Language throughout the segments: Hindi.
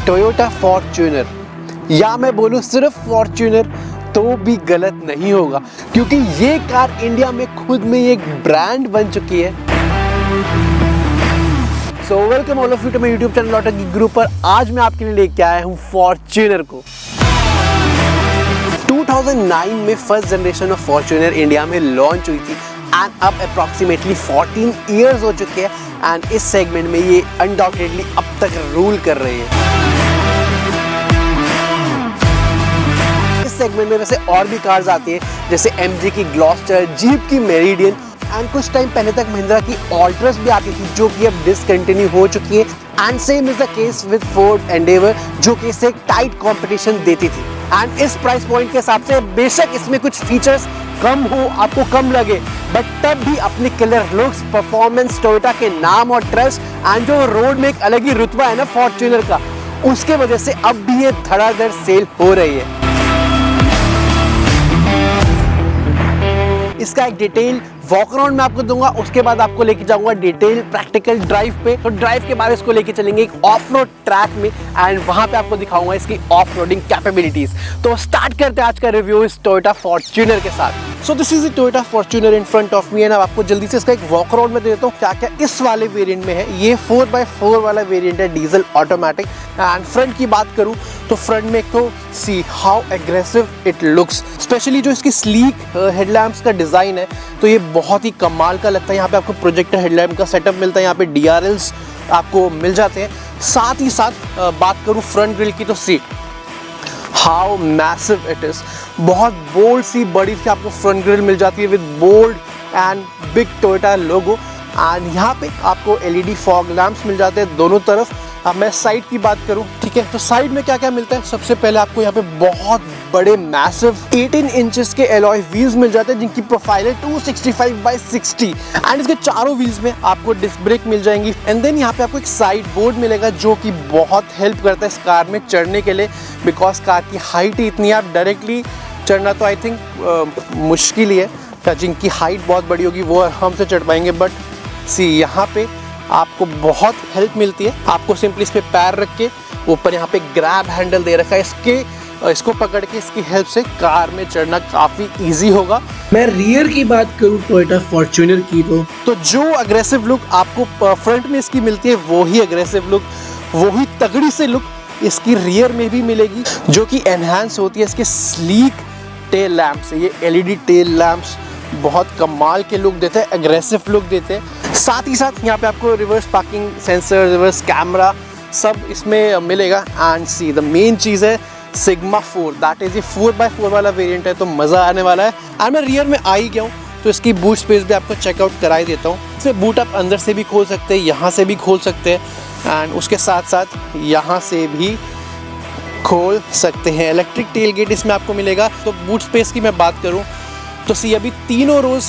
टोयोटा फॉर्च्यूनर, या मैं बोलूँ सिर्फ फॉर्च्यूनर तो भी गलत नहीं होगा, क्योंकि ये कार इंडिया में खुद में एक ब्रांड बन चुकी है। So welcome all of you to my YouTube channel Auto Geek Guru पर। आज मैं आपके लिए लेके आया हूँ फॉर्च्यूनर को। 2009 में first generation of Fortuner India में लॉन्च हुई थी एंड अब अप्रॉक्सीमेटली 14 ईयर्स हो चुके हैं एंड इस सेगमेंट में ये अनडाउटेडली अब तक रूल कर रही है। इस सेगमेंट में वैसे और भी कार्स आती है जैसे MG की ग्लॉस्टर, जीप की मेरिडियन एंड कुछ टाइम पहले तक महिंद्रा की ऑल्ट्रस भी आती थी जो कि अब डिसकंटिन्यू हो चुकी है। And same is the case with Ford Endeavour जो कि इसे टाइट कंपटीशन देती थी। एंड इस प्राइस पॉइंट के हिसाब से बेशक इसमें कुछ फीचर्स कम हो, आपको कम लगे, बट तब भी अपने किलर लुक्स, परफॉर्मेंस, टोयोटा के नाम और ट्रस्ट एंड जो रोड में एक अलग ही रुतबा है ना फॉर्च्यूनर का, उसके वजह से अब भी ये धड़ाधड़ सेल हो रही है। इसका एक डिटेल वॉक अराउंड मैं आपको दूंगा, उसके बाद आपको लेके जाऊंगा डिटेल प्रैक्टिकल ड्राइव पे। तो ड्राइव के बाद इसको लेके चलेंगे एक ऑफ रोड ट्रैक में एंड वहां पे आपको दिखाऊंगा इसकी ऑफ रोडिंग कैपेबिलिटीज। तो स्टार्ट करते हैं आज का रिव्यू इस टोयोटा फॉर्च्यूनर के साथ। So this is the Toyota Fortuner in front of me and आपको जल्दी से इसका एक वॉक अराउंड में देता हूँ क्या क्या इस वाले वेरिएंट में है। ये 4x4 वाला वेरिएंट है, डीजल ऑटोमेटिक। एंड फ्रंट की बात करूँ तो फ्रंट में एक तो see how aggressive it looks, specially जो इसकी स्लीक हेडलैम्प्स का डिजाइन है तो ये बहुत ही कमाल का लगता है। यहाँ पे आपको प्रोजेक्टर हेडलैम्प का सेटअप मिलता है, यहाँ पे DRLs आपको मिल जाते हैं। साथ ही साथ बात करूँ फ्रंट ग्रिल की तो see how massive it is, बहुत बोल्ड सी बड़ी सी आपको फ्रंट ग्रिल मिल जाती है with bold and big Toyota logo. And यहाँ पे आपको LED फॉग लैंप्स मिल जाते हैं दोनों तरफ। अब मैं साइड की बात करूं, ठीक है, तो साइड में क्या क्या मिलता है। सबसे पहले आपको यहाँ पे बहुत बड़े मैसिव 18 इंचेस के एलॉय व्हील्स मिल जाते हैं जिनकी प्रोफाइल है 265/60 एंड इसके चारों व्हील्स में आपको डिस्क ब्रेक मिल जाएंगी। एंड देन यहाँ पे आपको एक साइड बोर्ड मिलेगा जो कि बहुत हेल्प करता है इस कार में चढ़ने के लिए, बिकॉज कार की हाइट ही इतनी है, आप डायरेक्टली चढ़ना तो आई थिंक मुश्किल ही है। जिनकी हाइट बहुत बड़ी होगी वो हमसे चढ़ पाएंगे, बट सी यहाँ पे आपको बहुत हेल्प मिलती है। आपको सिंपली इस पे पैर रख के ऊपर यहाँ पे ग्रैब हैंडल दे रखा है, इसको पकड़ के इसकी हेल्प से कार में चढ़ना काफ़ी इजी होगा। मैं रियर की बात करूँ टोयोटा फॉर्च्यूनर की तो जो अग्रेसिव लुक आपको फ्रंट में इसकी मिलती है वही अग्रेसिव लुक, वही तगड़ी से लुक इसकी रियर में भी मिलेगी, जो कि एनहांस होती है इसके स्लीक टेल लैम्प से। ये LED टेल लैम्प्स बहुत कमाल के लुक देते हैं, एग्रेसिव लुक देते हैं। साथ ही साथ यहाँ पे आपको reverse parking sensor, reverse camera सब इसमें मिलेगा। एंड सी द मेन चीज़ है सिग्मा 4, दैट इज ये 4x4 वाला वेरिएंट है तो मज़ा आने वाला है। एंड मैं रियर में आ ही गया हूँ तो इसकी बूट स्पेस भी आपको चेकआउट करा ही देता हूँ। इसे बूट आप अंदर से भी खोल सकते हैं, यहाँ से भी खोल सकते हैं एंड उसके साथ साथ यहाँ से भी खोल सकते हैं। इलेक्ट्रिक टेल गेट इसमें आपको मिलेगा। तो बूट स्पेस की मैं बात करूँ तो सी अभी तीनों रोज़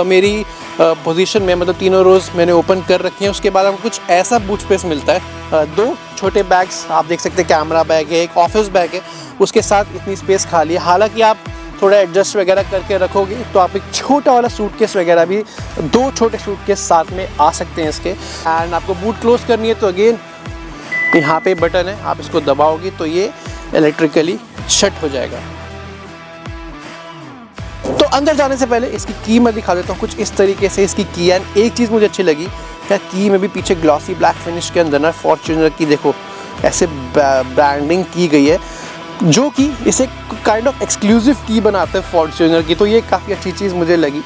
मेरी पोजीशन में, मतलब तीनों रोज़ मैंने ओपन कर रखी हैं। उसके बाद आपको कुछ ऐसा बूट स्पेस मिलता है। 2 छोटे बैग्स आप देख सकते हैं, कैमरा बैग है, एक ऑफिस बैग है, उसके साथ इतनी स्पेस खाली है। हालांकि आप थोड़ा एडजस्ट वगैरह करके रखोगे तो आप एक छोटा वाला सूटकेस वगैरह भी, 2 छोटे सूटकेस साथ में आ सकते हैं इसके। एंड आपको बूट क्लोज करनी है तो अगेन यहाँ पे बटन है, आप इसको दबाओगे तो ये इलेक्ट्रिकली शट हो जाएगा। तो अंदर जाने से पहले इसकी की मैं दिखा देता हूँ कुछ इस तरीके से इसकी की। एंड एक चीज़ मुझे अच्छी लगी, क्या की में भी पीछे ग्लॉसी ब्लैक फिनिश के अंदर ना फॉर्च्यूनर की देखो ऐसे ब्रांडिंग की गई है जो कि इसे काइंड ऑफ एक्सक्लूसिव की बनाता है फॉर्च्यूनर की। तो ये काफ़ी अच्छी चीज़ मुझे लगी।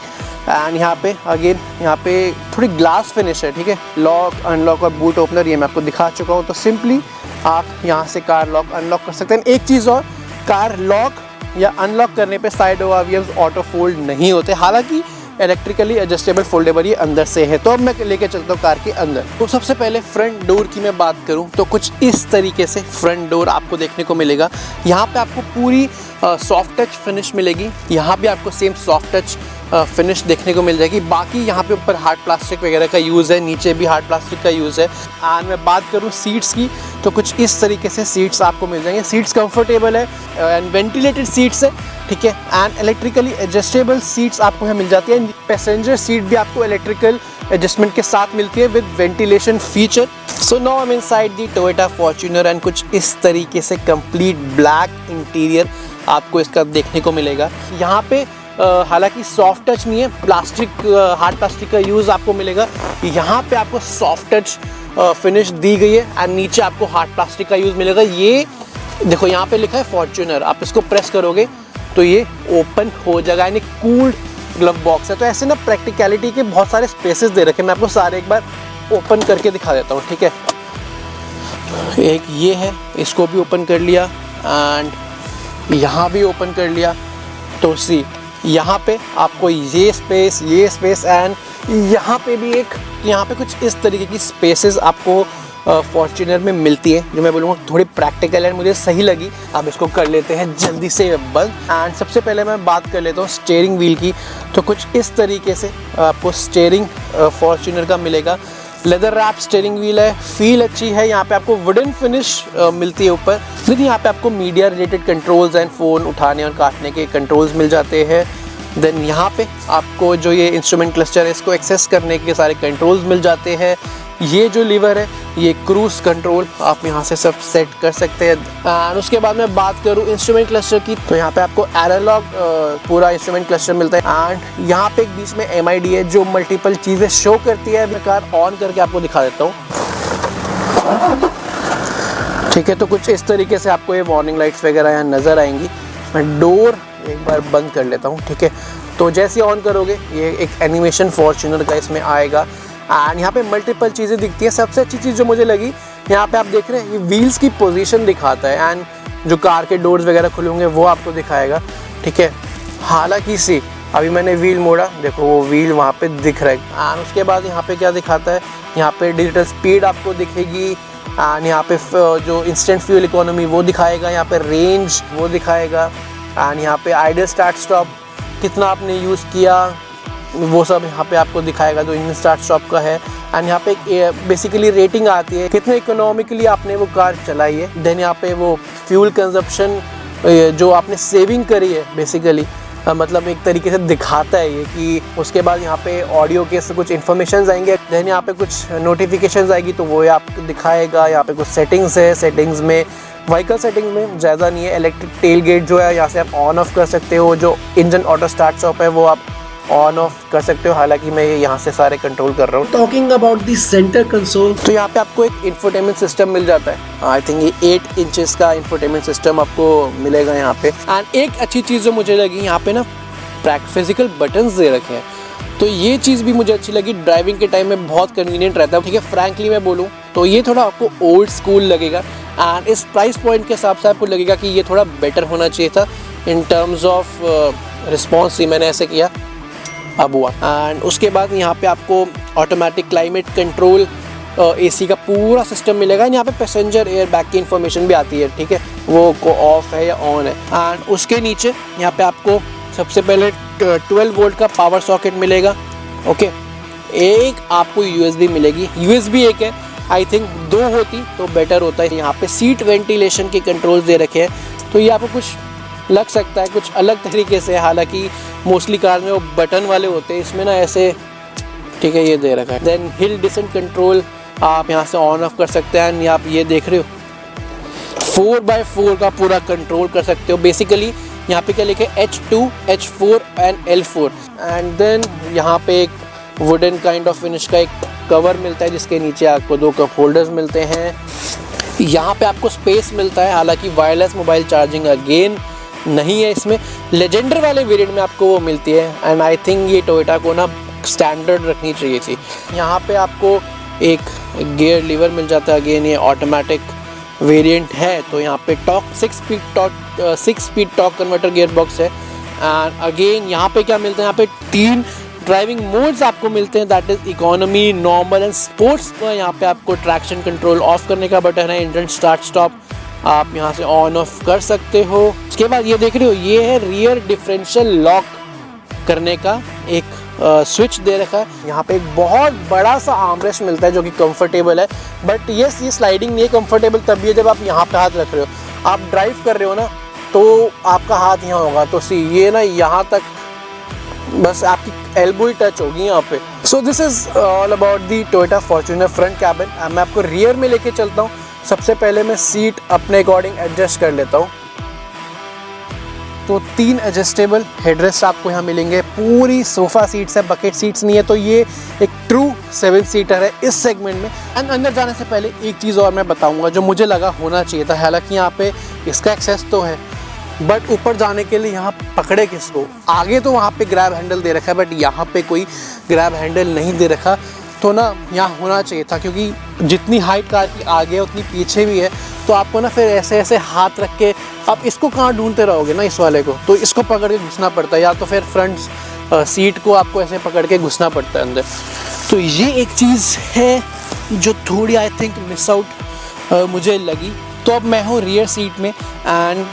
एंड यहाँ पे अगेन यहाँ पे थोड़ी ग्लास फिनिश है, ठीक है। लॉक अनलॉक और बूट ओपनर ये मैं आपको दिखा चुका हूँ, तो सिंपली आप यहाँ से कार लॉक अनलॉक कर सकते हैं। एक चीज़ और, कार लॉक या अनलॉक करने पे साइड ORVMs ऑटो फोल्ड नहीं होते, हालांकि इलेक्ट्रिकली एडजस्टेबल फोल्डेबल ये अंदर से है। तो अब मैं लेके चलता हूँ कार के अंदर। तो सबसे पहले फ्रंट डोर की मैं बात करूँ तो कुछ इस तरीके से फ्रंट डोर आपको देखने को मिलेगा। यहाँ पे आपको पूरी सॉफ्ट टच फिनिश मिलेगी, यहाँ भी आपको सेम सॉफ्ट टच फिनिश देखने को मिल जाएगी। बाकी यहाँ पे ऊपर हार्ड प्लास्टिक वगैरह का यूज़ है, नीचे भी हार्ड प्लास्टिक का यूज़ है। एंड मैं बात करूँ सीट्स की तो कुछ इस तरीके से सीट्स आपको मिल जाएंगे। सीट्स कंफर्टेबल है एंड वेंटिलेटेड सीट्स है, ठीक है। एंड इलेक्ट्रिकली एडजस्टेबल सीट्स आपको यहाँ मिल जाती है। पैसेंजर सीट भी आपको इलेक्ट्रिकल एडजस्टमेंट के साथ मिलती है with ventilation feature. So now I am inside the Toyota Fortuner and कुछ इस तरीके से कंप्लीट ब्लैक इंटीरियर आपको इसका देखने को मिलेगा। यहाँ पे हालांकि सॉफ्ट टच नहीं है, प्लास्टिक हार्ड प्लास्टिक का यूज़ आपको मिलेगा। यहाँ पे आपको सॉफ्ट टच फिनिश दी गई है एंड नीचे आपको हार्ड प्लास्टिक का यूज़ मिलेगा। ये देखो यहाँ पे लिखा है फॉर्च्यूनर, आप इसको प्रेस करोगे तो ये ओपन हो जाएगा, यानी कूल्ड ग्लव बॉक्स है। तो ऐसे ना प्रैक्टिकलिटी के बहुत सारे स्पेसेस दे रखे हैं। मैं आपको सारे एक बार ओपन करके दिखा देता हूँ, ठीक है। एक ये है, इसको भी ओपन कर लिया एंड यहाँ भी ओपन कर लिया। तो सी यहाँ पे आपको ये स्पेस एंड यहाँ पे भी एक, यहाँ पे कुछ इस तरीके की स्पेसेस आपको फॉर्च्यूनर में मिलती है, जो मैं बोलूँगा थोड़ी प्रैक्टिकल है, मुझे सही लगी। अब इसको कर लेते हैं जल्दी से बंद। एंड सबसे पहले मैं बात कर लेता हूँ स्टीयरिंग व्हील की। तो कुछ इस तरीके से आपको स्टीयरिंग फॉर्च्यूनर का मिलेगा। लेदर रैप स्टीयरिंग व्हील है, फील अच्छी है। यहाँ पे आपको वुडन फिनिश मिलती है ऊपर। लेकिन यहाँ पे आपको media related controls and phone उठाने और काटने के कंट्रोल्स मिल जाते हैं। देन यहाँ पे आपको जो ये इंस्ट्रूमेंट क्लस्टर है, इसको एक्सेस करने के सारे कंट्रोल्स मिल जाते हैं। ये जो लीवर है, ये क्रूज कंट्रोल, आप यहाँ से सब सेट कर सकते हैं। एंड उसके बाद मैं बात करूँ इंस्ट्रूमेंट क्लस्टर की, तो यहाँ पे आपको एनालॉग पूरा इंस्ट्रूमेंट क्लस्टर मिलता है। एंड यहाँ पे एक बीच में MID है जो मल्टीपल चीज़ें शो करती है। मैं कार ऑन करके आपको दिखा देता हूँ, ठीक है। तो कुछ इस तरीके से आपको ये वार्निंग लाइट्स वगैरह यहाँ नज़र आएंगी। मैं डोर एक बार बंद कर लेता हूँ, ठीक है। तो जैसे ऑन करोगे ये एक एनिमेशन फॉर्च्यूनर का इसमें आएगा। एंड यहाँ पे मल्टीपल चीज़ें दिखती हैं। सबसे अच्छी चीज़ जो मुझे लगी, यहाँ पे आप देख रहे हैं ये व्हील्स की पोजीशन दिखाता है एंड जो कार के डोर्स वगैरह खुले होंगे वो आपको दिखाएगा, ठीक है। हालांकि सी अभी मैंने व्हील मोड़ा, देखो वो व्हील वहाँ पे दिख रहा है। एंड उसके बाद यहाँ पे क्या दिखाता है, यहाँ पे डिजिटल स्पीड आपको दिखेगी। एंड यहाँ पे जो इंस्टेंट फ्यूल इकोनॉमी वो दिखाएगा, यहाँ पे रेंज वो दिखाएगा। एंड यहाँ पे आइडियल स्टार्ट स्टॉप कितना आपने यूज़ किया वो सब यहाँ पे आपको दिखाएगा, जो इंजन स्टार्ट स्टॉप का है। एंड यहाँ पे बेसिकली रेटिंग आती है कितने इकोनॉमिकली आपने वो कार चलाई है। देन यहाँ पे वो फ्यूल कंजप्शन जो आपने सेविंग करी है बेसिकली, मतलब एक तरीके से दिखाता है ये कि। उसके बाद यहाँ पे ऑडियो के कुछ इन्फॉर्मेशन आएंगे। देन यहाँ पे कुछ नोटिफिकेशंस आएगी तो वो आपको दिखाएगा। यहाँ पे कुछ सेटिंग्स है, सेटिंग्स में व्हीकल सेटिंग्स में ज़्यादा नहीं है। इलेक्ट्रिक टेल गेट जो है यहाँ से आप ऑन ऑफ कर सकते हो। जो इंजन ऑटो स्टार्ट स्टॉप है वो आप ऑन ऑफ कर सकते हो। हालांकि मैं यहाँ से सारे कंट्रोल कर रहा हूँ। Talking about the centre console, तो यहाँ पे आपको एक इंफोटेनमेंट सिस्टम मिल जाता है। आई थिंक ये 8 इंचेस का इंफोटेनमेंट सिस्टम आपको मिलेगा यहाँ पे। एंड एक अच्छी चीज़ जो मुझे लगी, यहाँ पे ना फिजिकल बटन्स दे रखे हैं, तो ये चीज़ भी मुझे अच्छी लगी। ड्राइविंग के टाइम में बहुत कन्वीनियंट रहता है, ठीक है। फ्रैंकली मैं बोलूँ तो ये थोड़ा आपको ओल्ड स्कूल लगेगा एंड इस प्राइस पॉइंट के हिसाब से आपको लगेगा कि ये थोड़ा बेटर होना चाहिए था इन टर्म्स ऑफ रिस्पॉन्स। ही मैंने ऐसे किया, अब हुआ। एंड उसके बाद यहाँ पे आपको ऑटोमेटिक क्लाइमेट कंट्रोल AC का पूरा सिस्टम मिलेगा। यहाँ पे पैसेंजर एयर बैग की इन्फॉर्मेशन भी आती है, ठीक है, वो को ऑफ है या ऑन है। एंड उसके नीचे यहाँ पे आपको सबसे पहले 12 वोल्ट का पावर सॉकेट मिलेगा, ओके। एक आपको USB मिलेगी, USB एक है, आई थिंक 2 होती तो बेटर होता है। यहाँ पे सीट वेंटिलेशन के कंट्रोल्स दे रखे हैं, तो ये आपको कुछ लग सकता है कुछ अलग तरीके से। हालांकि मोस्टली कार में वो बटन वाले होते हैं, इसमें ना ऐसे, ठीक है, ये दे रखा है। देन हिल डिसेंट कंट्रोल आप यहाँ से ऑन ऑफ कर सकते हैं। एंड आप ये देख रहे हो 4x4 का पूरा कंट्रोल कर सकते हो। बेसिकली यहाँ पे क्या लिखे H2, H4 and L4। And then यहाँ पे एक वुडन काइंड ऑफ फिनिश का एक कवर मिलता है जिसके नीचे आपको 2 कप होल्डर्स मिलते हैं। यहाँ पे आपको स्पेस मिलता है। हालांकि वायरलेस मोबाइल चार्जिंग अगेन नहीं है इसमें, लेजेंडर वाले वेरिएंट में आपको वो मिलती है। एंड आई थिंक ये टोयोटा को ना स्टैंडर्ड रखनी चाहिए थी। यहाँ पे आपको एक गियर लीवर मिल जाता है, अगेन ये ऑटोमेटिक वेरिएंट है। तो यहाँ पे 6 speed torque converter gear box है। एंड अगेन यहाँ पे क्या मिलता है, यहाँ पे 3 ड्राइविंग मोड्स आपको मिलते हैं, that is economy, normal and sports. तो यहाँ पे आपको ट्रैक्शन कंट्रोल ऑफ करने का बटन है, इंजन स्टार्ट स्टॉप आप यहाँ से ऑन ऑफ कर सकते हो। उसके बाद ये देख रहे हो, ये है रियर डिफरेंशियल लॉक करने का एक स्विच दे रखा है। यहाँ पे एक बहुत बड़ा सा आर्मरेस्ट मिलता है जो कि कंफर्टेबल है, बट यस ये स्लाइडिंग नहीं है, कंफर्टेबल तभी है जब आप यहाँ पे हाथ रख रहे हो। आप ड्राइव कर रहे हो ना तो आपका हाथ यहाँ होगा, तो सी ये ना यहाँ तक बस आपकी एल्बो ही टच होगी यहाँ पे। So this is all about the Toyota Fortuner front cabin. मैं आपको रियर में लेके चलता हूँ। सबसे पहले मैं सीट अपने अकॉर्डिंग एडजस्ट कर लेता हूँ। तो 3 एडजस्टेबल हेडरेस्ट आपको यहाँ मिलेंगे। पूरी सोफ़ा सीट्स है, बकेट सीट्स नहीं है, तो ये एक ट्रू 7 सीटर है इस सेगमेंट में। एंड अंदर जाने से पहले एक चीज़ और मैं बताऊँगा जो मुझे लगा होना चाहिए था। हालांकि यहाँ पे इसका एक्सेस तो है, बट ऊपर जाने के लिए यहाँ पकड़े किसको? आगे तो वहाँ पे ग्रैब हैंडल दे रखा है, बट यहाँ पे कोई ग्रैब हैंडल नहीं दे रखा। तो ना यहाँ होना चाहिए था, क्योंकि जितनी हाइट कार की आगे है उतनी पीछे भी है, तो आपको ना फिर ऐसे ऐसे हाथ रख के आप इसको कहाँ ढूंढते रहोगे ना इस वाले को, तो इसको पकड़ के घुसना पड़ता है, या तो फिर फ्रंट सीट को आपको ऐसे पकड़ के घुसना पड़ता है अंदर। तो ये एक चीज़ है जो थोड़ी आई थिंक मिस आउट मुझे लगी। तो अब मैं हूँ रियर सीट में एंड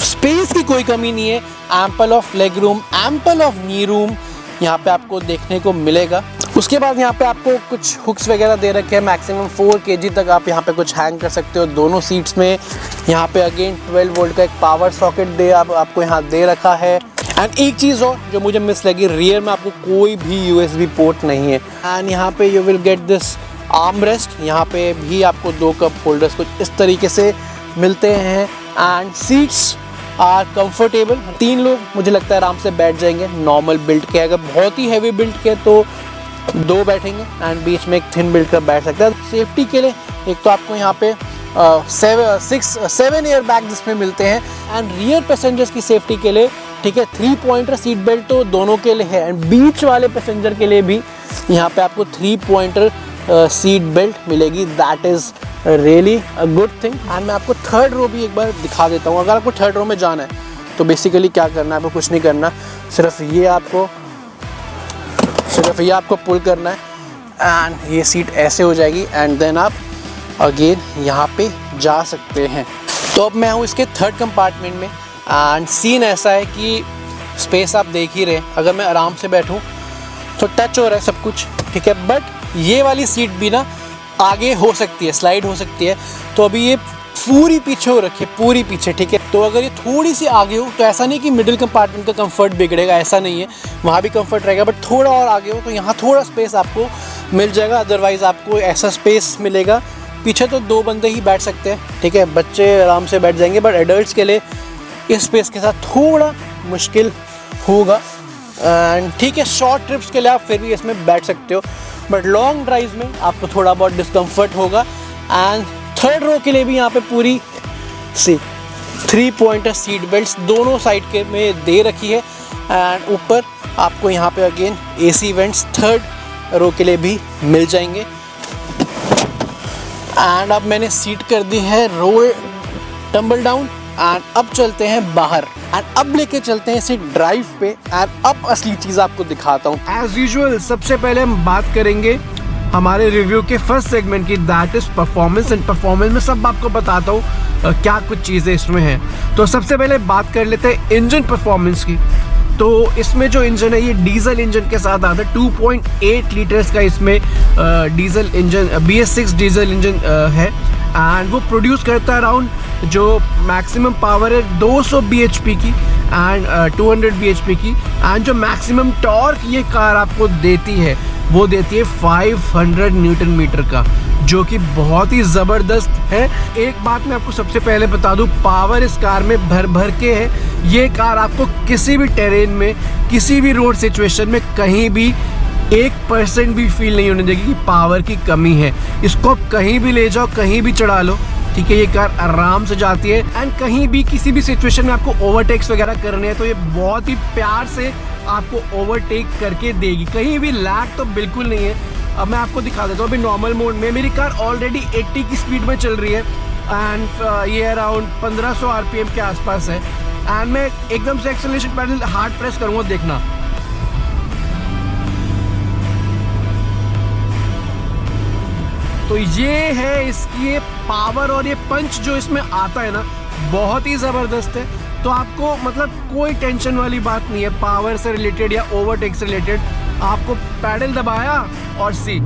स्पेस की कोई कमी नहीं है। Ample of leg room, ample of knee room यहाँ पे आपको देखने को मिलेगा। उसके बाद यहाँ पे आपको कुछ हुक्स वगैरह दे रखे हैं, मैक्सिमम 4 kg तक आप यहाँ पे कुछ हैंग कर सकते हो दोनों सीट्स में। यहाँ पे अगेन 12 वोल्ट का एक पावर सॉकेट आपको यहाँ दे रखा है। एंड एक चीज़ और जो मुझे मिस लगी, रियर में आपको कोई भी USB पोर्ट नहीं है। एंड यहाँ पे you will get this arm rest, यहाँ पे भी आपको 2 कप होल्डर्स कुछ इस तरीके से मिलते हैं। एंड सीट्स आर कंफर्टेबल, 3 लोग मुझे लगता है आराम से बैठ जाएंगे नॉर्मल बिल्ड के। अगर बहुत ही हैवी बिल्ड के तो 2 बैठेंगे एंड बीच में एक थिन बिल्ड का बैठ सकता है। सेफ्टी के लिए एक तो आपको यहाँ पे 7 एयर बैग जिसमें मिलते हैं, एंड रियर पैसेंजर्स की सेफ्टी के लिए ठीक है 3 पॉइंटर सीट बेल्ट तो दोनों के लिए है, एंड बीच वाले पैसेंजर के लिए भी यहाँ पे आपको 3 पॉइंटर सीट बेल्ट मिलेगी। That is really a good thing. And मैं आपको 3rd रो भी एक बार दिखा देता हूँ। अगर आपको 3rd रो में जाना है तो बेसिकली क्या करना है, आपको कुछ नहीं करना, सिर्फ ये आपको पुल करना है एंड ये सीट ऐसे हो जाएगी एंड देन आप अगेन यहाँ पे जा सकते हैं। तो अब मैं हूँ इसके 3rd कंपार्टमेंट में एंड सीन ऐसा है कि स्पेस आप देख ही रहे हैं। अगर मैं आराम से बैठूँ तो टच हो रहा है सब कुछ ठीक है, बट ये वाली सीट भी ना आगे हो सकती है, स्लाइड हो सकती है। तो अभी ये पूरी पीछे हो रखी है, पूरी पीछे ठीक है। तो अगर ये थोड़ी सी आगे हो तो ऐसा नहीं कि मिडिल कंपार्टमेंट का कंफर्ट बिगड़ेगा, ऐसा नहीं है, वहाँ भी कंफर्ट रहेगा, बट थोड़ा और आगे हो तो यहाँ थोड़ा स्पेस आपको मिल जाएगा। अदरवाइज़ आपको ऐसा स्पेस मिलेगा, पीछे तो 2 बंदे ही बैठ सकते हैं ठीक है, बच्चे आराम से बैठ जाएंगे, बट एडल्ट्स के लिए इस स्पेस के साथ थोड़ा मुश्किल होगा। एंड ठीक है, शॉर्ट ट्रिप्स के लिए आप फिर भी इसमें बैठ सकते हो, बट लॉन्ग ड्राइव में आपको थोड़ा बहुत डिस्कम्फर्ट होगा। एंड 3rd रो के लिए भी यहाँ पे पूरी 3 पॉइंटर सीट बेल्ट्स दोनों साइड के में दे रखी है। एंड ऊपर आपको यहाँ पे अगेन AC वेंट्स 3rd रो के लिए भी मिल जाएंगे। एंड अब मैंने सीट कर दी है रोल टम्बल डाउन एंड अब चलते हैं बाहर एंड अब लेके चलते हैं इसे ड्राइव पे। एंड अब असली चीज़ आपको दिखाता हूँ। एज यूजुअल सबसे पहले हम बात करेंगे हमारे रिव्यू के फर्स्ट सेगमेंट की, that is performance. And performance में सब आपको बताता हूँ क्या कुछ चीज़ें इसमें हैं। तो सबसे पहले बात कर लेते हैं इंजन परफॉर्मेंस की। तो इसमें जो इंजन है ये डीजल इंजन के साथ आता है। 2.8 लीटर्स का इसमें diesel engine BS6 diesel engine है एंड वो प्रोड्यूस करता है अराउंड जो मैक्सिमम पावर है 200 bhp की एंड 200 bhp की। एंड जो मैक्सिमम टॉर्क ये कार आपको देती है वो देती है 500 न्यूटन मीटर का, जो कि बहुत ही ज़बरदस्त है। एक बात मैं आपको सबसे पहले बता दूं, पावर इस कार में भर भर के है। ये कार आपको किसी भी टेरेन में, किसी भी रोड सिचुएशन में कहीं भी 1% भी फील नहीं होने देगी कि पावर की कमी है। इसको आप कहीं भी ले जाओ, कहीं भी चढ़ा लो ठीक है, ये कार आराम से जाती है। एंड कहीं भी किसी भी सिचुएशन में आपको ओवरटेक्स वगैरह करने हैं तो ये बहुत ही प्यार से आपको ओवरटेक करके देगी, कहीं भी लैग तो बिल्कुल नहीं है। अब मैं आपको दिखा देता हूँ। अभी नॉर्मल मोड में मेरी कार ऑलरेडी 80 की स्पीड में चल रही है एंड ये अराउंड 1500 RPM के आसपास है। एंड मैं एकदम से एक्सेलरेशन पैडल हार्ड प्रेस करूँगा, देखना तो ये है इसकी पावर और ये पंच जो इसमें आता है ना, बहुत ही ज़बरदस्त है। तो आपको मतलब कोई टेंशन वाली बात नहीं है पावर से रिलेटेड या ओवरटेक से रिलेटेड। आपको पैडल दबाया और सी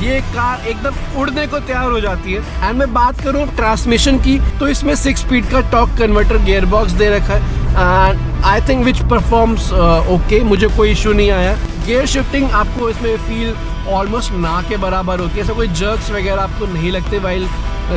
ये कार एकदम उड़ने को तैयार हो जाती है। एंड मैं बात करूं ट्रांसमिशन की, तो इसमें 6 स्पीड का टॉर्क कन्वर्टर गियर बॉक्स दे रखा है and I think which performs okay, मुझे कोई इशू नहीं आया। गियर शिफ्टिंग आपको इसमें फील ऑलमोस्ट ना के बराबर होती है, ऐसा कोई जर्क्स वगैरह आपको नहीं लगते वाइल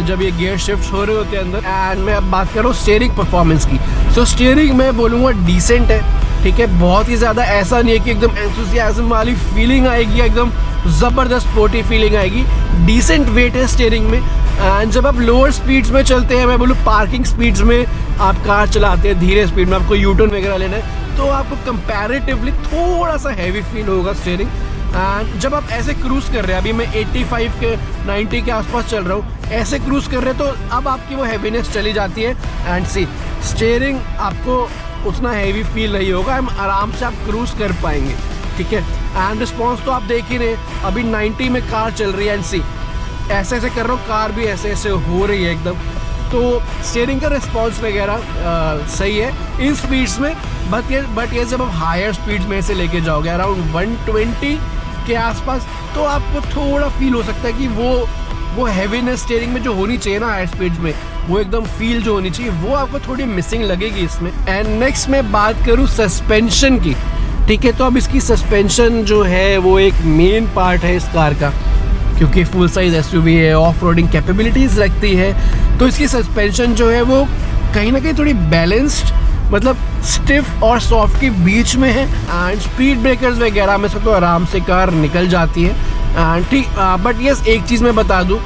जब ये गियर शिफ्ट हो रहे होते हैं अंदर। एंड मैं अब बात कर रहा हूँ स्टीयरिंग परफॉर्मेंस की, तो स्टीयरिंग मैं बोलूँगा डिसेंट है, ठीक है, बहुत ही ज़्यादा ऐसा नहीं है कि एकदम एंथुसियाज्म वाली फीलिंग आएगी, एकदम ज़बरदस्त स्पोर्टी फीलिंग आएगी। डिसेंट वेट है स्टीयरिंग में। एंड जब आप लोअर स्पीड्स में चलते हैं, मैं बोलूँ पार्किंग स्पीड्स में आप कार चलाते हैं धीरे स्पीड में, आपको यूटर्न वगैरह लेना है, तो आपको कंपैरेटिवली थोड़ा सा हैवी फील होगा स्टीयरिंग। एंड जब आप ऐसे क्रूज़ कर रहे हैं, अभी मैं 85 के 90 के आसपास चल रहा हूँ, ऐसे क्रूज़ कर रहे हैं तो अब आपकी वो हैवीनेस चली जाती है। एंड सी स्टीयरिंग आपको उतना हैवी फील नहीं होगा, हम आराम से आप क्रूज़ कर पाएंगे, ठीक है। एंड रिस्पॉन्स तो आप देख ही रहे, अभी 90 में कार चल रही है एंड सी ऐसे ऐसे कर रहा हूँ, कार भी ऐसे ऐसे हो रही है एकदम। तो स्टीयरिंग का रिस्पॉन्स वगैरह सही है इन स्पीड्स में। बट ये जब आप हायर स्पीड्स में से लेके जाओगे अराउंड 120 के आसपास, तो आपको थोड़ा फील हो सकता है कि वो हैवीनेस स्टीयरिंग में जो होनी चाहिए ना हायर स्पीड्स में, वो एकदम फील जो होनी चाहिए वो आपको थोड़ी मिसिंग लगेगी इसमें। एंड नेक्स्ट मैं बात करूँ सस्पेंशन की, ठीक है, तो अब इसकी सस्पेंशन जो है वो एक मेन पार्ट है इस कार का, क्योंकि फुल साइज एसयूवी है, ऑफ रोडिंग कैपेबिलिटीज़ रखती है, तो इसकी सस्पेंशन जो है वो कहीं ना कहीं थोड़ी बैलेंस्ड, मतलब स्टिफ और सॉफ्ट के बीच में है। एंड स्पीड ब्रेकर्स वगैरह में से तो आराम से कार निकल जाती है। एंड ठीक, बट यस एक चीज़ मैं बता दूँ,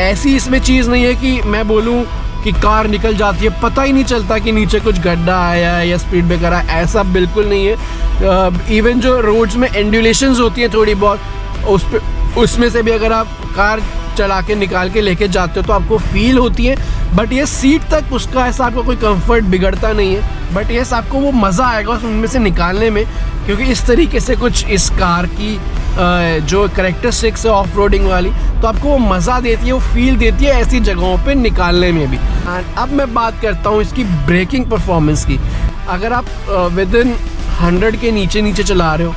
ऐसी इसमें चीज़ नहीं है कि मैं बोलूँ कि कार निकल जाती है, पता ही नहीं चलता कि नीचे कुछ गड्ढा आया है या स्पीड ब्रेकर आया, ऐसा बिल्कुल नहीं है। इवन जो रोड्स में एंडुलेशंस होती हैं थोड़ी बहुत, उसमें से भी अगर आप कार चला के निकाल के लेके जाते हो तो आपको फील होती है। बट ये सीट तक उसका ऐसा आपको कोई कंफर्ट बिगड़ता नहीं है, बट यस आपको वो मज़ा आएगा उनमें से निकालने में, क्योंकि इस तरीके से कुछ इस कार की जो कैरेक्टरिस्टिक्स है ऑफ रोडिंग वाली, तो आपको वो मज़ा देती है, वो फील देती है ऐसी जगहों पे निकालने में भी। एंड अब मैं बात करता हूँ इसकी ब्रेकिंग परफॉर्मेंस की। अगर आप विद इन 100 के नीचे चला रहे हो,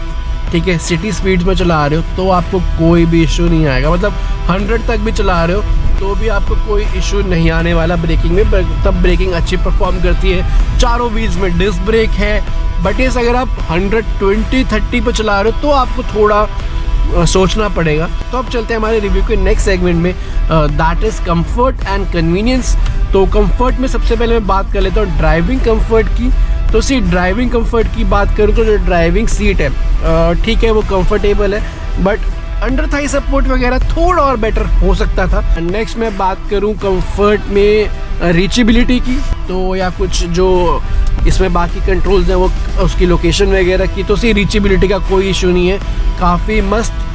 ठीक है, सिटी स्पीड्स में चला रहे हो, तो आपको कोई भी इशू नहीं आएगा, मतलब 100 तक भी चला रहे हो तो भी आपको कोई इशू नहीं आने वाला ब्रेकिंग में, तब ब्रेकिंग अच्छी परफॉर्म करती है। चारों व्हील्स में डिस्क ब्रेक है। बट ये अगर आप 120-30 पे चला रहे हो तो आपको थोड़ा सोचना पड़ेगा। तो अब चलते हैं हमारे रिव्यू के नेक्स्ट सेगमेंट में, that is comfort and convenience. तो कंफर्ट में सबसे पहले मैं बात कर लेता हूँ ड्राइविंग कंफर्ट की। तो ड्राइविंग कंफर्ट की बात करूँ तो जो ड्राइविंग सीट है, ठीक है, वो कंफर्टेबल है, बट अंडर थाई सपोर्ट वगैरह थोड़ा और बेटर हो सकता था। नेक्स्ट मैं बात करूं कंफर्ट में रीचेबिलिटी की, तो या कुछ जो इसमें बाकी कंट्रोल्स हैं वो उसकी लोकेशन वगैरह की, तो रीचेबिलिटी का कोई इशू नहीं है, काफ़ी मस्त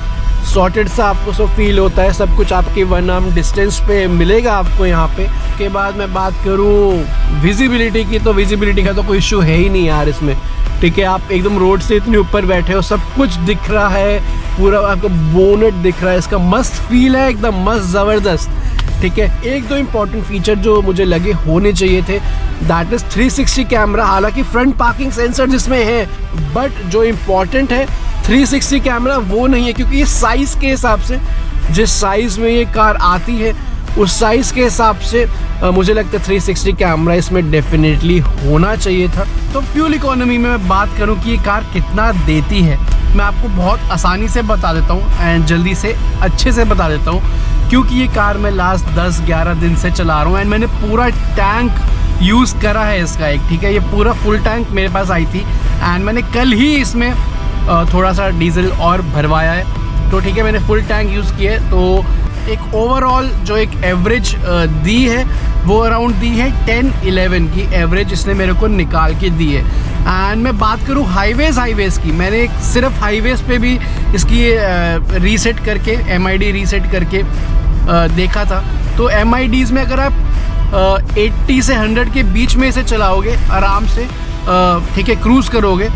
सॉर्टेड सा आपको सब फील होता है, सब कुछ आपके 1 आर्म डिस्टेंस पे मिलेगा आपको यहाँ पे। के बाद मैं बात करूँ विजिबिलिटी की, तो विजिबिलिटी का तो कोई इशू है ही नहीं यार इसमें, ठीक है, आप एकदम रोड से इतने ऊपर बैठे हो, सब कुछ दिख रहा है, पूरा आपको बोनेट दिख रहा है, इसका मस्त फील है, एकदम मस्त ज़बरदस्त, ठीक है। एक दो इम्पॉर्टेंट फीचर जो मुझे लगे होने चाहिए थे, दैट इज़ 360 कैमरा। हालांकि फ्रंट पार्किंग सेंसर जिसमें है, बट जो इम्पॉर्टेंट है 360 कैमरा वो नहीं है, क्योंकि ये साइज़ के हिसाब से, जिस साइज़ में ये कार आती है उस साइज़ के हिसाब से मुझे लगता है 360 कैमरा इसमें डेफिनेटली होना चाहिए था। तो फ्यूल इकोनॉमी में मैं बात करूं कि ये कार कितना देती है, मैं आपको बहुत आसानी से बता देता हूं एंड जल्दी से अच्छे से बता देता हूं, क्योंकि ये कार मैं लास्ट 10-11 दिन से चला रहा हूं एंड मैंने पूरा टैंक यूज़ करा है इसका एक, ठीक है, ये पूरा फुल टैंक मेरे पास आई थी एंड मैंने कल ही इसमें थोड़ा सा डीजल और भरवाया है, तो ठीक है, मैंने फुल टैंक यूज़ किया है। तो एक ओवरऑल जो एक एवरेज दी है वो अराउंड दी है 10-11 की एवरेज इसने मेरे को निकाल के दी है। एंड मैं बात करूँ हाईवेज़ की, मैंने सिर्फ हाईवेज़ पे भी इसकी रीसेट करके MID रीसेट करके देखा था। तो MIDs में अगर आप 80 से 100 के बीच में इसे चलाओगे आराम से, ठीक है, क्रूज़ करोगे,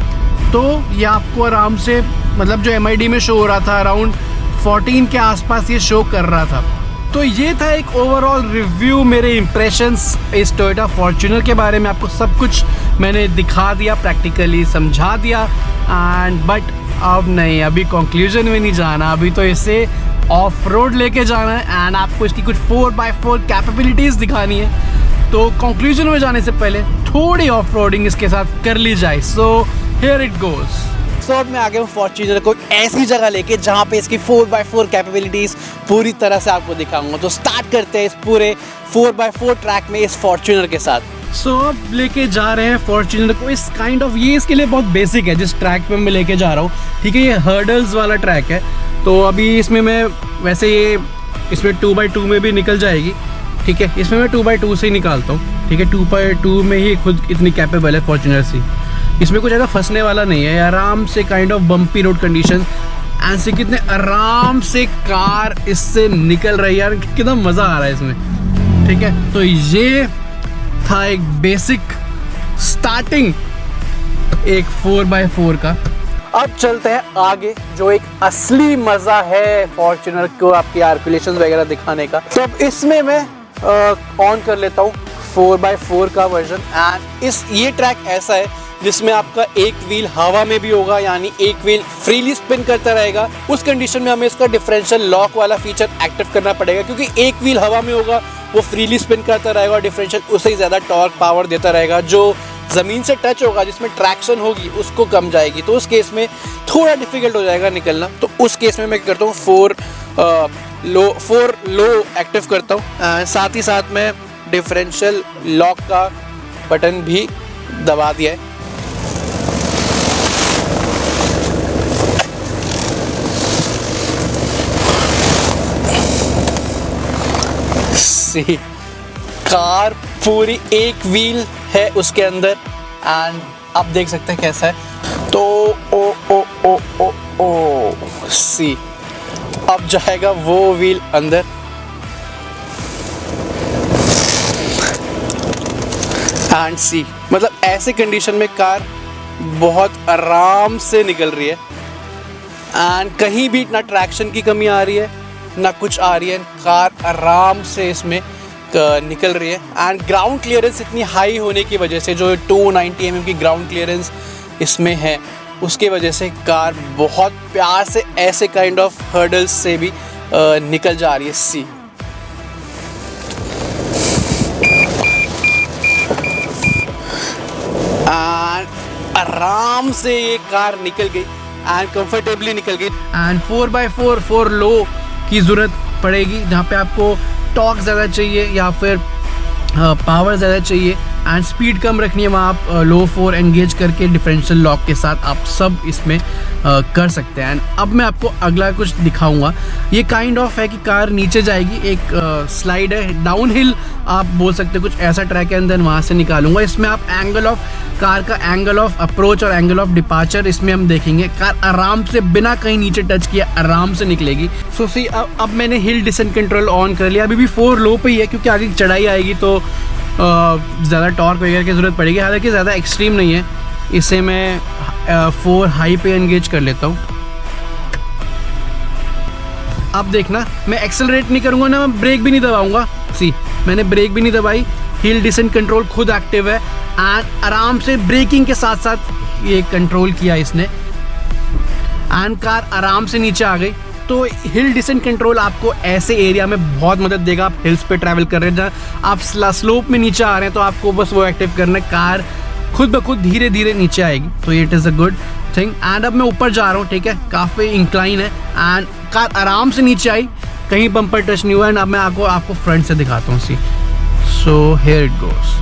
तो ये आपको आराम से, मतलब जो MID में शो हो रहा था अराउंड 14 के आसपास ये शो कर रहा था, तो ये था एक ओवरऑल रिव्यू, मेरे इम्प्रेशंस इस टोयोटा फॉर्च्यूनर के बारे में। आपको सब कुछ मैंने दिखा दिया, प्रैक्टिकली समझा दिया। एंड बट अब नहीं, अभी कंक्लूजन में नहीं जाना, अभी तो इसे ऑफ रोड लेके जाना है एंड आपको इसकी कुछ 4x4 कैपेबिलिटीज़ दिखानी है। तो कंक्लूजन में जाने से पहले थोड़ी ऑफ रोडिंग इसके साथ कर ली जाए। So here it goes. So अब मैं आ गया हूँ फॉर्च्यूनर को ऐसी जगह लेके जहाँ पे इसकी 4x4 कैपेबिलिटीज़ पूरी तरह से आपको दिखाऊंगा। तो स्टार्ट करते हैं इस पूरे 4x4 ट्रैक में इस फॉर्च्यूनर के साथ। सो अब लेके जा रहे हैं फॉर्च्यूनर को इस काइंड ऑफ, ये इसके लिए बहुत बेसिक है जिस ट्रैक पे मैं लेके जा रहा हूँ। ठीक है, ये हर्डल्स वाला ट्रैक है। तो अभी इसमें मैं वैसे ये इसमें 2x2 में भी निकल जाएगी। ठीक है, इसमें मैं 2x2 से ही निकालता हूँ। ठीक है, 2x2 में ही खुद इतनी कैपेबल है फॉर्च्यूनर सी। इसमें कुछ ज़्यादा फंसने वाला नहीं है, आराम से kind of bumpy road condition and से कितने आराम से कार इससे निकल रही है यार, कितना मज़ा आ रहा है इसमें। ठीक है, तो ये था एक बेसिक स्टार्टिंग एक 4x4 का। अब चलते हैं आगे, जो एक असली मज़ा है फॉर्च्यूनर को आपकी आर्कुलेशंस वगैरह दिखाने का। तो अब इसमें मैं ऑन कर लेता हूँ 4x4 का वर्जन। एंड ये ट्रैक ऐसा है जिसमें आपका एक व्हील हवा में भी होगा, यानी एक व्हील फ्रीली स्पिन करता रहेगा। उस कंडीशन में हमें इसका डिफरेंशियल लॉक वाला फीचर एक्टिव करना पड़ेगा, क्योंकि एक व्हील हवा में होगा, वो फ्रीली स्पिन करता रहेगा और डिफरेंशियल उससे ही ज़्यादा टॉर्क पावर देता रहेगा। जो ज़मीन से टच होगा, जिसमें ट्रैक्शन होगी, उसको कम जाएगी। तो उस केस में थोड़ा डिफिकल्ट हो जाएगा निकलना। तो उस केस में मैं करता हूँ 4 लो एक्टिव करता हूँ। साथ ही साथ मैं डिफरेंशियल लॉक का बटन भी दबा दिया है। कार पूरी एक व्हील है उसके अंदर एंड आप देख सकते हैं कैसा है। तो ओ सी, अब जाएगा वो व्हील अंदर एंड सी, मतलब ऐसे कंडीशन में कार बहुत आराम से निकल रही है एंड कहीं भी ना ट्रैक्शन की कमी आ रही है ना कुछ आ रही है। कार आराम से इसमें निकल रही है एंड ग्राउंड क्लियरेंस इतनी हाई होने की वजह से, जो 290 mm की ग्राउंड क्लियरेंस इसमें है, उसके वजह से कार बहुत प्यार से ऐसे काइंड ऑफ हर्डल्स से भी निकल जा रही है। सी, एंड आराम से ये कार निकल गई एंड कंफर्टेबली निकल गई। एंड 4x4 4 लो की ज़रूरत पड़ेगी, जहाँ पे आपको टॉर्क ज़्यादा चाहिए या फिर पावर ज़्यादा चाहिए एंड स्पीड कम रखनी है, वहाँ आप लो 4 एंगेज करके डिफरेंशियल लॉक के साथ आप सब इसमें कर सकते हैं। एंड अब मैं आपको अगला कुछ दिखाऊंगा। ये काइंड ऑफ है कि कार नीचे जाएगी, एक स्लाइड है, डाउन हिल आप बोल सकते हैं, कुछ ऐसा ट्रैक है अंदर, वहाँ से निकालूंगा। इसमें आप एंगल ऑफ कार का एंगल ऑफ अप्रोच और एंगल ऑफ डिपार्चर इसमें हम देखेंगे। कार आराम से बिना कहीं नीचे टच किए आराम से निकलेगी। सो सी, अब मैंने हिल डिसेंट कंट्रोल ऑन कर लिया। अभी भी 4 लो पे ही है, क्योंकि आगे चढ़ाई आएगी तो ज़्यादा टॉर्क वगैरह की ज़रूरत पड़ेगी। हालांकि ज़्यादा एक्सट्रीम नहीं है, इसे मैं 4 हाई पे एंगेज कर लेता हूँ। अब देखना, मैं एक्सेलरेट नहीं करूँगा ना, मैं ब्रेक भी नहीं दबाऊँगा। सी, मैंने ब्रेक भी नहीं दबाई, हिल डिसेंट कंट्रोल खुद एक्टिव है एंड आराम से ब्रेकिंग के साथ साथ ये कंट्रोल किया इसने एंड कार आराम से नीचे आ गई। तो हिल डिसेंट कंट्रोल आपको ऐसे एरिया में बहुत मदद देगा। आप हिल्स पे ट्रैवल कर रहे हैं, जहाँ आप स्लोप में नीचे आ रहे हैं, तो आपको बस वो एक्टिव करना है, कार खुद ब खुद धीरे धीरे नीचे आएगी। तो it is a good thing. And अब मैं ऊपर जा रहा हूँ, ठीक है, काफ़ी इंक्लाइन है एंड कार आराम से नीचे आई, कहीं बम्पर टच नहीं हुआ। एंड अब मैं आपको फ्रंट से दिखाता हूँ। See, so here it goes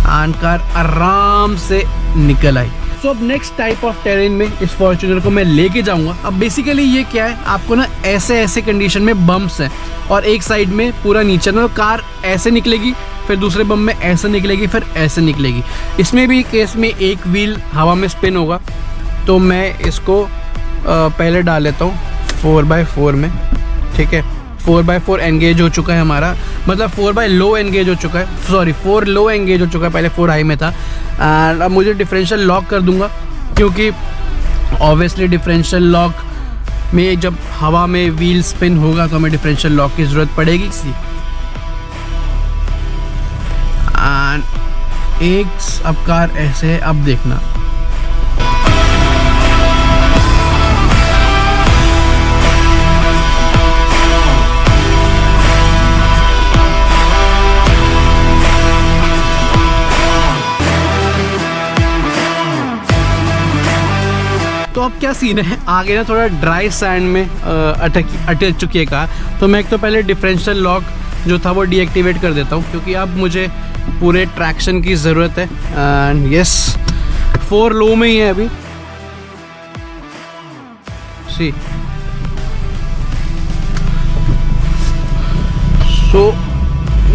and car आराम से निकल आई। सो अब नेक्स्ट टाइप ऑफ टेरेन में इस फॉर्च्यूनर को मैं लेके जाऊंगा। अब बेसिकली ये क्या है, आपको ना ऐसे कंडीशन में बम्प्स हैं और एक साइड में पूरा नीचे ना, कार ऐसे निकलेगी, फिर दूसरे बम्प में ऐसे निकलेगी, फिर ऐसे निकलेगी। इसमें भी केस में एक व्हील हवा में स्पिन होगा। तो मैं इसको पहले डाल लेता हूँ 4x4 में। ठीक है, 4x4 एंगेज हो चुका है हमारा, मतलब 4x लो एंगेज हो चुका है, सॉरी 4 लो एंगेज हो चुका है, पहले 4 हाई में था। एंड अब मुझे डिफरेंशियल लॉक कर दूंगा, क्योंकि ऑब्वियसली डिफरेंशियल लॉक में जब हवा में व्हील स्पिन होगा तो हमें डिफरेंशियल लॉक की ज़रूरत पड़ेगी। एंड एक अब कार ऐसे है, अब देखना तो अब क्या सीन है, आगे ना थोड़ा ड्राई सैंड में अटक चुकी है कार। तो मैं एक तो पहले डिफरेंशियल लॉक जो था वो डीएक्टिवेट कर देता हूँ, क्योंकि अब मुझे पूरे ट्रैक्शन की ज़रूरत है। एंड यस 4 लो में ही है अभी। सी सो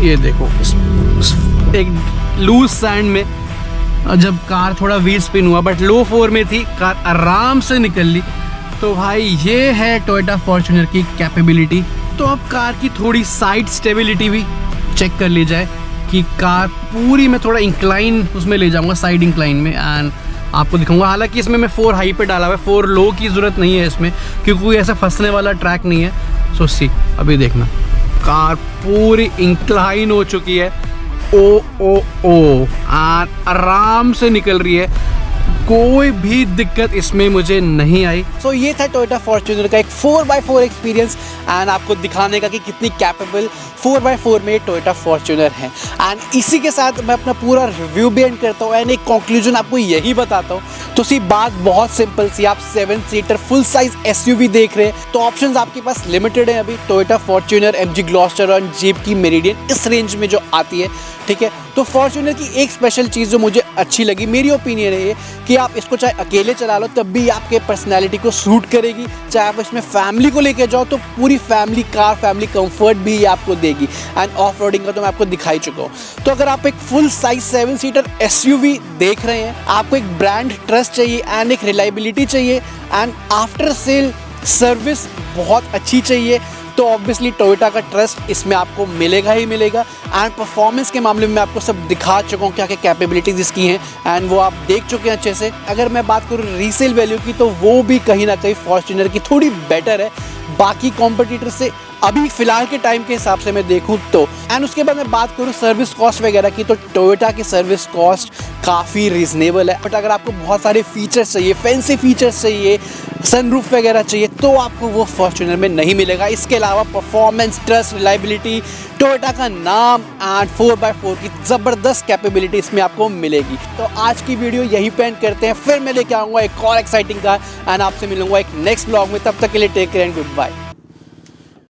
ये देखो एक लूज सैंड में जब कार थोड़ा व्हील स्पिन हुआ, बट लो 4 में थी, कार आराम से निकल ली। तो भाई ये है टोयोटा फॉर्च्यूनर की कैपेबिलिटी। तो अब कार की थोड़ी साइड स्टेबिलिटी भी चेक कर ली जाए कि कार पूरी मैं थोड़ा इंक्लाइन उसमें ले जाऊंगा, साइड इंक्लाइन में, एंड आपको दिखाऊंगा। हालांकि इसमें मैं 4 हाई पे डाला हुआ है, 4 लो की ज़रूरत नहीं है इसमें, क्योंकि कोई ऐसा फंसने वाला ट्रैक नहीं है। सो सी अभी देखना कार पूरी इंक्लाइन हो चुकी है, आराम से निकल रही है, कोई भी दिक्कत इसमें मुझे नहीं आई। सो ये था टोयोटा फॉर्च्यूनर का एक 4x4 एक्सपीरियंस एंड आपको दिखाने का कि कितनी कैपेबल 4x4 में टोयोटा फॉर्च्यूनर है। एंड इसी के साथ मैं अपना पूरा रिव्यू भी एंड करता हूँ एंड एक कंक्लूजन आपको यही बताता हूँ। तो सी बात बहुत सिंपल सी, आप 7 सीटर फुल साइज एसयूवी देख रहे हैं तो ऑप्शंस आपके पास लिमिटेड है अभी। टोयोटा फॉर्च्यूनर, MG ग्लॉस्टर और जीप की मेरिडियन इस रेंज में जो आती है, ठीक है। तो फॉर्च्यूनर की एक स्पेशल चीज़ जो मुझे अच्छी लगी, मेरी ओपिनियन है ये कि आप इसको चाहे अकेले चला लो तब भी आपके पर्सनैलिटी को सूट करेगी, चाहे आप इसमें फैमिली को लेके जाओ तो पूरी फैमिली कार, फैमिली कंफर्ट भी आपको देगी। एंड ऑफ रोडिंग का तो मैं आपको दिखा ही चुका हूँ। तो अगर आप एक फुल साइज 7 सीटर एसयूवी देख रहे हैं, आपको एक ब्रांड ट्रस्ट चाहिए एंड एक रिलायबिलिटी चाहिए एंड आफ्टर सेल सर्विस बहुत अच्छी चाहिए, तो ऑब्वियसली टोयोटा का ट्रस्ट इसमें आपको मिलेगा ही मिलेगा। एंड परफॉर्मेंस के मामले में मैं आपको सब दिखा चुका हूँ क्या क्या कैपेबिलिटीज़ इसकी हैं एंड वो आप देख चुके हैं अच्छे से। अगर मैं बात करूँ रीसेल वैल्यू की तो वो भी कहीं ना कहीं फॉर्च्यूनर की थोड़ी बेटर है बाकी कॉम्पिटिटर से, अभी फ़िलहाल के टाइम के हिसाब से मैं देखूं तो। एंड उसके बाद मैं बात करूं सर्विस कॉस्ट वगैरह की, तो टोयोटा की सर्विस कॉस्ट काफ़ी रीजनेबल है। बट अगर आपको बहुत सारे फीचर्स चाहिए, फैंसी फीचर्स चाहिए, सनरूफ वगैरह चाहिए, तो आपको वो फॉर्च्यूनर में नहीं मिलेगा। इसके अलावा परफॉर्मेंस, ट्रस्ट, रिलायबिलिटी, टोयोटा का नाम एंड 4x4 की ज़बरदस्त कैपेबिलिटी इसमें आपको मिलेगी। तो आज की वीडियो यहीं पे एंड करते हैं, फिर मैं लेके आऊँगा एक और एक्साइटिंग कार एंड आपसे मिलूंगा एक नेक्स्ट ब्लॉग में। तब तक के लिए take care and good bye.